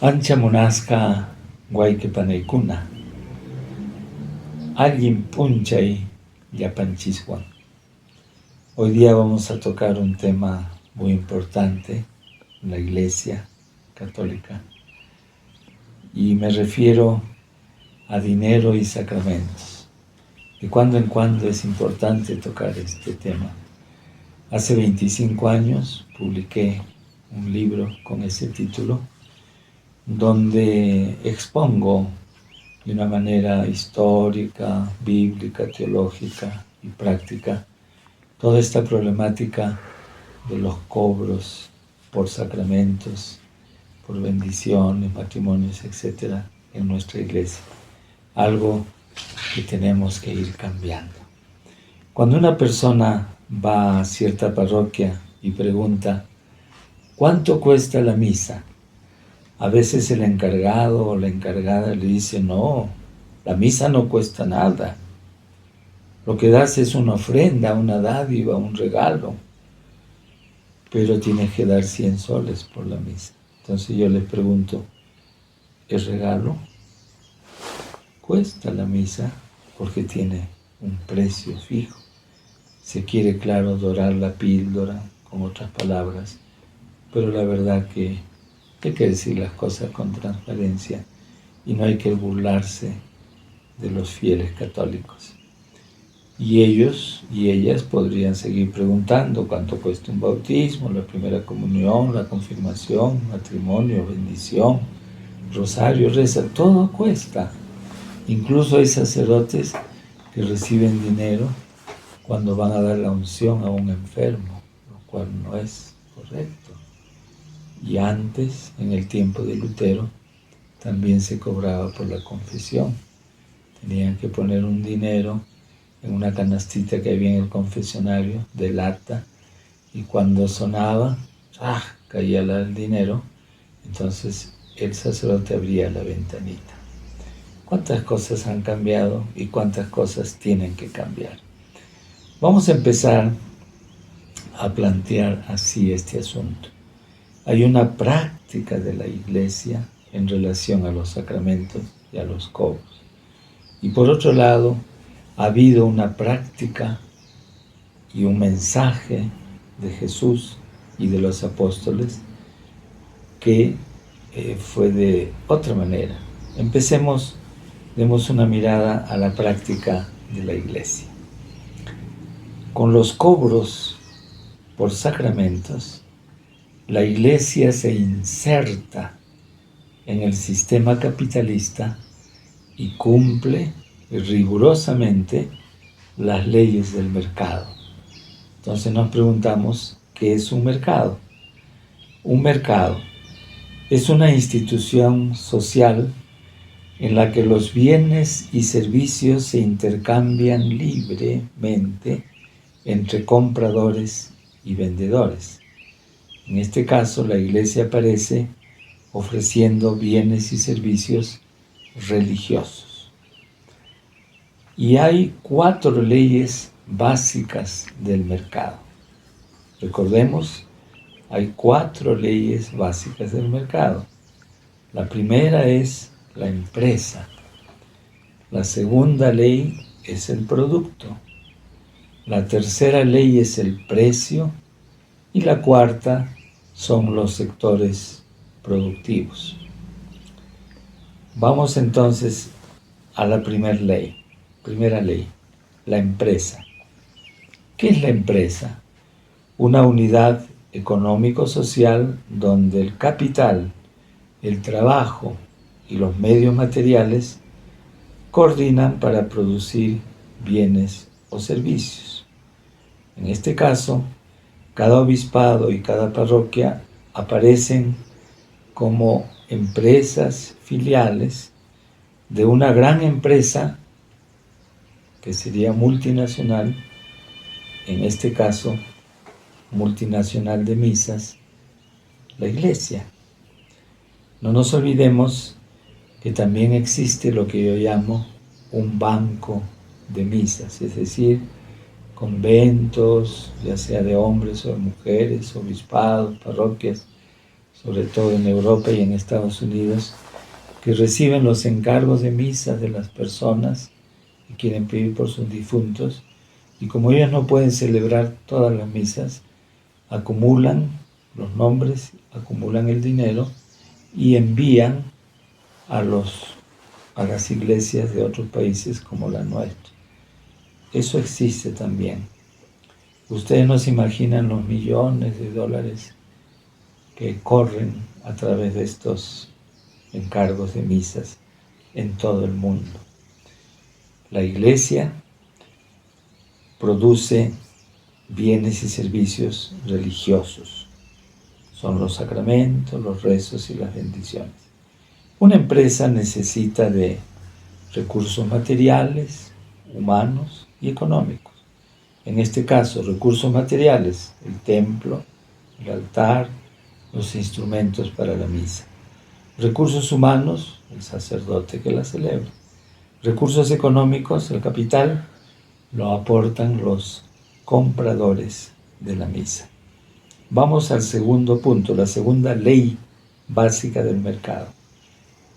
Ancha monasca guayquipanaykuna, allin punchay llapanchiswan. Hoy día vamos a tocar un tema muy importante en la Iglesia Católica y me refiero a dinero y sacramentos. De cuando en cuando es importante tocar este tema. Hace 25 años publiqué un libro con ese título, donde expongo de una manera histórica, bíblica, teológica y práctica toda esta problemática de los cobros por sacramentos, por bendiciones, matrimonios, etc. en nuestra iglesia. Algo que tenemos que ir cambiando. Cuando una persona va a cierta parroquia y pregunta, ¿cuánto cuesta la misa? A veces el encargado o la encargada le dice, no, la misa no cuesta nada. Lo que das es una ofrenda, una dádiva, un regalo. Pero tienes que dar 100 soles por la misa. Entonces yo le pregunto, ¿es regalo? Cuesta la misa porque tiene un precio fijo. Se quiere, claro, dorar la píldora, con otras palabras, pero la verdad que hay que decir las cosas con transparencia y no hay que burlarse de los fieles católicos. Y ellos y ellas podrían seguir preguntando cuánto cuesta un bautismo, la primera comunión, la confirmación, matrimonio, bendición, rosario, reza, todo cuesta. Incluso hay sacerdotes que reciben dinero cuando van a dar la unción a un enfermo, lo cual no es correcto. Y antes, en el tiempo de Lutero, también se cobraba por la confesión. Tenían que poner un dinero en una canastita que había en el confesionario de lata, y cuando sonaba, caía el dinero, entonces el sacerdote abría la ventanita. ¿Cuántas cosas han cambiado y cuántas cosas tienen que cambiar? Vamos a empezar a plantear así este asunto. Hay una práctica de la Iglesia en relación a los sacramentos y a los cobros. Y por otro lado, ha habido una práctica y un mensaje de Jesús y de los apóstoles que fue de otra manera. Empecemos, demos una mirada a la práctica de la Iglesia. Con los cobros por sacramentos, la Iglesia se inserta en el sistema capitalista y cumple rigurosamente las leyes del mercado. Entonces nos preguntamos, ¿qué es un mercado? Un mercado es una institución social en la que los bienes y servicios se intercambian libremente entre compradores y vendedores. En este caso, la Iglesia aparece ofreciendo bienes y servicios religiosos. Y hay 4 leyes básicas del mercado. Recordemos, hay 4 leyes básicas del mercado. La primera es la empresa. La segunda ley es el producto. La tercera ley es el precio. Y la cuarta son los sectores productivos. Vamos entonces a la primera ley, la empresa. ¿Qué es la empresa? Una unidad económico-social donde el capital, el trabajo y los medios materiales coordinan para producir bienes o servicios. En este caso, cada obispado y cada parroquia aparecen como empresas filiales de una gran empresa que sería multinacional, en este caso multinacional de misas, la Iglesia. No nos olvidemos que también existe lo que yo llamo un banco de misas, es decir, conventos, ya sea de hombres o de mujeres, obispados, parroquias, sobre todo en Europa y en Estados Unidos, que reciben los encargos de misas de las personas que quieren pedir por sus difuntos, y como ellos no pueden celebrar todas las misas, acumulan los nombres, acumulan el dinero y envían a las iglesias de otros países como la nuestra. Eso existe también. Ustedes no se imaginan los millones de dólares que corren a través de estos encargos de misas en todo el mundo. La iglesia produce bienes y servicios religiosos. Son los sacramentos, los rezos y las bendiciones. Una empresa necesita de recursos materiales, humanos y económicos. En este caso, recursos materiales, el templo, el altar, los instrumentos para la misa. Recursos humanos, el sacerdote que la celebra. Recursos económicos, el capital, lo aportan los compradores de la misa. Vamos al segundo punto, la segunda ley básica del mercado.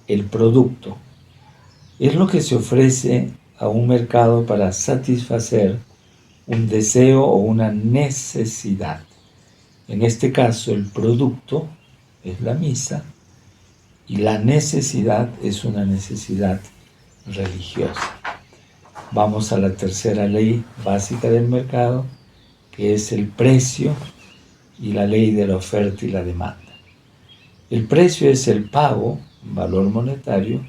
El producto es lo que se ofrece a un mercado para satisfacer un deseo o una necesidad. En este caso, el producto es la misa y la necesidad es una necesidad religiosa. Vamos a la tercera ley básica del mercado, que es el precio y la ley de la oferta y la demanda. El precio es el pago, valor monetario,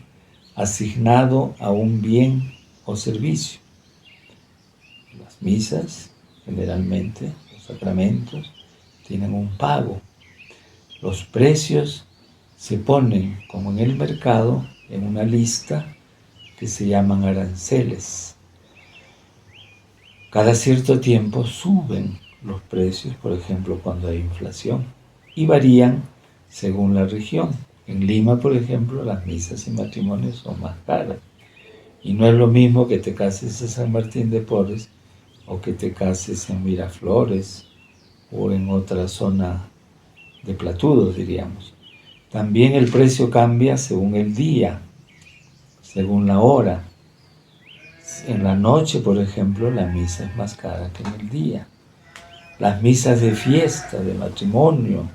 asignado a un bien o servicio. Las misas, generalmente, los sacramentos, tienen un pago. Los precios se ponen, como en el mercado, en una lista que se llaman aranceles. Cada cierto tiempo suben los precios, por ejemplo, cuando hay inflación, y varían según la región. En Lima, por ejemplo, las misas y matrimonios son más caras. Y no es lo mismo que te cases en San Martín de Porres o que te cases en Miraflores o en otra zona de platudos, diríamos. También el precio cambia según el día, según la hora. En la noche, por ejemplo, la misa es más cara que en el día. Las misas de fiesta, de matrimonio,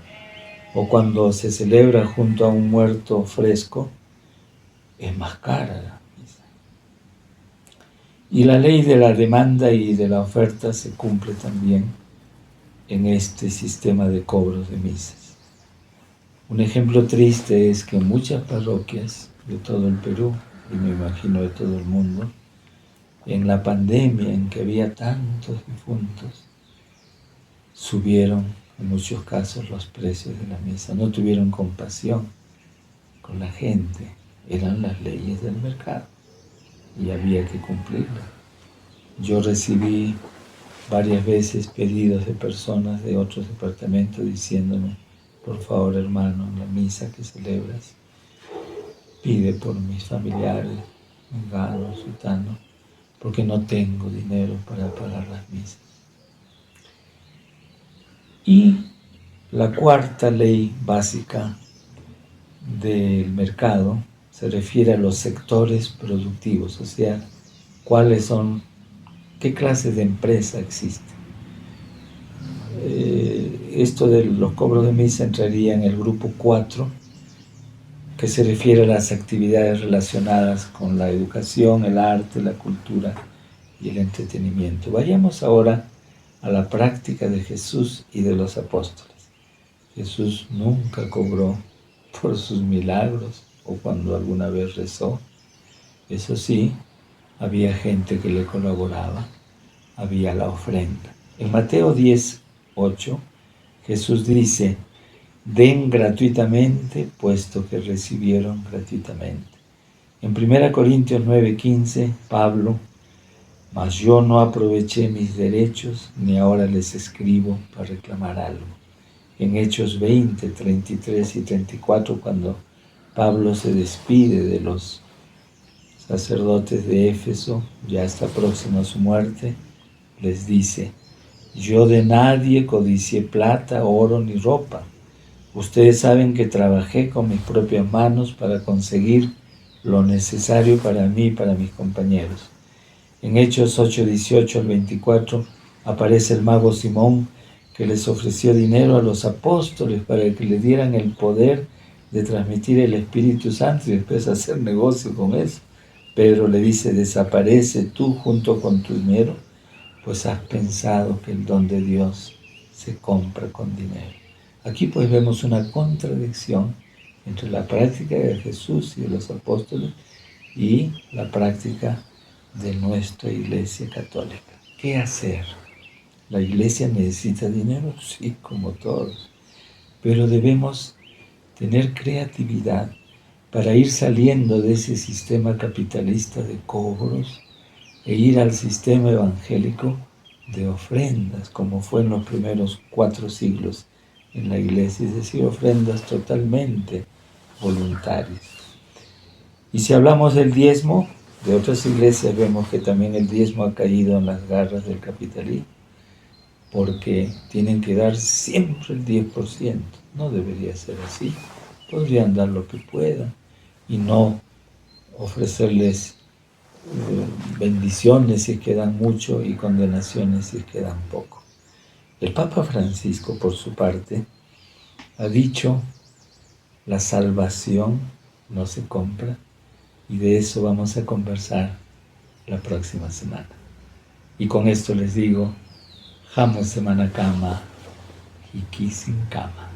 o cuando se celebra junto a un muerto fresco, es más cara la misa. Y la ley de la demanda y de la oferta se cumple también en este sistema de cobros de misas. Un ejemplo triste es que en muchas parroquias de todo el Perú, y me imagino de todo el mundo, en la pandemia en que había tantos difuntos, subieron en muchos casos los precios de la misa. No tuvieron compasión con la gente. Eran las leyes del mercado y había que cumplirlas. Yo recibí varias veces pedidos de personas de otros departamentos diciéndome: por favor, hermano, en la misa que celebras, pide por mis familiares, menganos, sutanos, porque no tengo dinero para pagar las misas. Y la cuarta ley básica del mercado se refiere a los sectores productivos, o sea, qué clases de empresa existen. Esto de los cobros de misa entraría en el grupo 4, que se refiere a las actividades relacionadas con la educación, el arte, la cultura y el entretenimiento. Vayamos ahora a la práctica de Jesús y de los apóstoles. Jesús nunca cobró por sus milagros o cuando alguna vez rezó. Eso sí, había gente que le colaboraba, había la ofrenda. En Mateo 10:8, Jesús dice: den gratuitamente, puesto que recibieron gratuitamente. En 1 Corintios 9:15, Pablo: mas yo no aproveché mis derechos, ni ahora les escribo para reclamar algo. En Hechos 20, 33 y 34, cuando Pablo se despide de los sacerdotes de Éfeso, ya está próximo a su muerte, les dice: yo de nadie codicié plata, oro ni ropa. Ustedes saben que trabajé con mis propias manos para conseguir lo necesario para mí y para mis compañeros. En Hechos 8:18 al 24 aparece el mago Simón, que les ofreció dinero a los apóstoles para que le dieran el poder de transmitir el Espíritu Santo y después hacer negocio con eso. Pedro le dice: desaparece tú junto con tu dinero, pues has pensado que el don de Dios se compra con dinero. Aquí pues vemos una contradicción entre la práctica de Jesús y de los apóstoles y la práctica de nuestra Iglesia Católica. ¿Qué hacer? ¿La Iglesia necesita dinero? Sí, como todos. Pero debemos tener creatividad para ir saliendo de ese sistema capitalista de cobros e ir al sistema evangélico de ofrendas, como fue en los primeros 4 siglos en la Iglesia, es decir, ofrendas totalmente voluntarias. Y si hablamos del diezmo, de otras iglesias vemos que también el diezmo ha caído en las garras del capitalismo, porque tienen que dar siempre el 10%. No debería ser así. Podrían dar lo que puedan y no ofrecerles bendiciones si es que dan mucho y condenaciones si es que dan poco. El Papa Francisco, por su parte, ha dicho: la salvación no se compra, y de eso vamos a conversar la próxima semana. Y con esto les digo: Jamo semana cama, hiki sin cama.